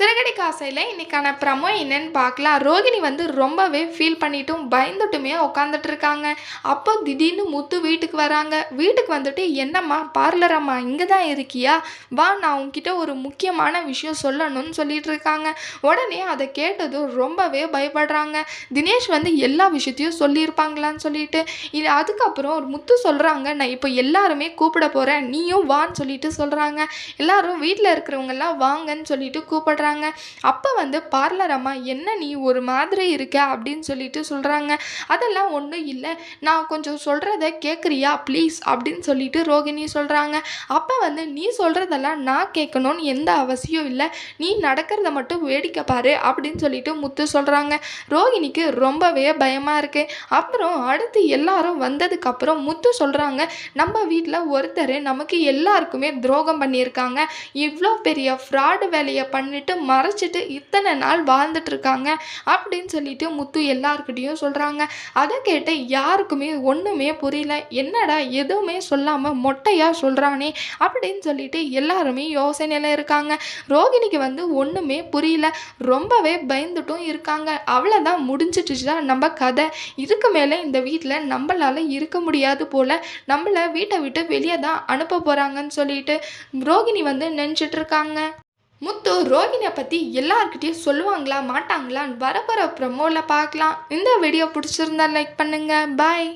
சிறகடி காசையில் இன்னைக்கான ப்ரமோ என்னன்னு பார்க்கலாம். ரோகிணி வந்து ரொம்பவே ஃபீல் பண்ணிட்டும் பயந்துட்டுமே உட்காந்துட்டு இருக்காங்க. அப்போ திடீர்னு முத்து வீட்டுக்கு வராங்க. வீட்டுக்கு வந்துட்டு, என்னம்மா பார்லர் அம்மா இங்கே தான் இருக்கியா, வா நான் உன்கிட்ட ஒரு முக்கியமான விஷயம் சொல்லணும்னு சொல்லிட்டு இருக்காங்க. உடனே அதை கேட்டதும் ரொம்பவே பயப்படுறாங்க. தினேஷ் வந்து எல்லா விஷயத்தையும் சொல்லியிருப்பாங்களான்னு சொல்லிட்டு இல்லை. அதுக்கப்புறம் ஒரு முத்து சொல்கிறாங்க, நான் இப்போ எல்லாருமே கூப்பிட போகிறேன், நீயும் வான்னு சொல்லிட்டு சொல்கிறாங்க. எல்லாரும் வீட்டில் இருக்கிறவங்கெல்லாம் வாங்கன்னு சொல்லிட்டு கூப்பிடுறாங்க. அப்போ வந்து பார்லர் அம்மா, என்ன நீ ஒரு மாதிரி இருக்க அப்படின்னு சொல்லிட்டு சொல்கிறாங்க. அதெல்லாம் ஒன்றும் இல்லை, நான் கொஞ்சம் சொல்கிறத கேட்குறியா ப்ளீஸ் அப்படின்னு சொல்லிட்டு ரோகிணி சொல்கிறாங்க. அப்போ வந்து, நீ சொல்கிறதெல்லாம் நான் கேட்கணும்னு எந்த அவசியம் இல்லை, நீ நடக்கிறத மட்டும் வேடிக்கை பாரு அப்படின்னு சொல்லிட்டு முத்து சொல்கிறாங்க. ரோகிணிக்கு ரொம்பவே பயமாக இருக்குது. அப்புறம் அடுத்து எல்லாரும் வந்ததுக்கப்புறம் முத்து சொல்கிறாங்க, நம்ம வீட்டில் ஒருத்தர் நமக்கு எல்லாருக்குமே துரோகம் பண்ணியிருக்காங்க, இவ்வளோ பெரிய ஃப்ராடு வேலையை பண்ணிட்டு மறைச்சிட்டு இத்தனை நாள் வாழ்ந்துட்டு இருக்காங்க அப்படின்னு சொல்லிட்டு முத்து எல்லாருக்கிட்டையும் சொல்கிறாங்க. அதை கேட்டு யாருக்குமே ஒன்றுமே புரியல. என்னடா எதுவுமே சொல்லாமல் மொட்டையாக சொல்கிறானே அப்படின்னு சொல்லிட்டு எல்லாருமே யோசனையில் இருக்காங்க. ரோகிணிக்கு வந்து ஒன்றுமே புரியல, ரொம்பவே பயந்துட்டும் இருக்காங்க. அவ்வளோதான், முடிஞ்சிட்டுச்சா நம்ம கதை, இதுக்கு மேலே இந்த வீட்டில் நம்மளால் இருக்க முடியாது போல், நம்மளை வீட்டை விட்டு வெளியே தான் அனுப்ப போகிறாங்கன்னு சொல்லிட்டு ரோகிணி வந்து நினச்சிட்டு இருக்காங்க. முத்து ரோகிணியை பற்றி எல்லார்கிட்டையும் சொல்லுவாங்களா மாட்டாங்களான்னு வரப்போகிற ப்ரமோவில் பார்க்கலாம். இந்த வீடியோ பிடிச்சிருந்தா லைக் பண்ணுங்கள். பாய்.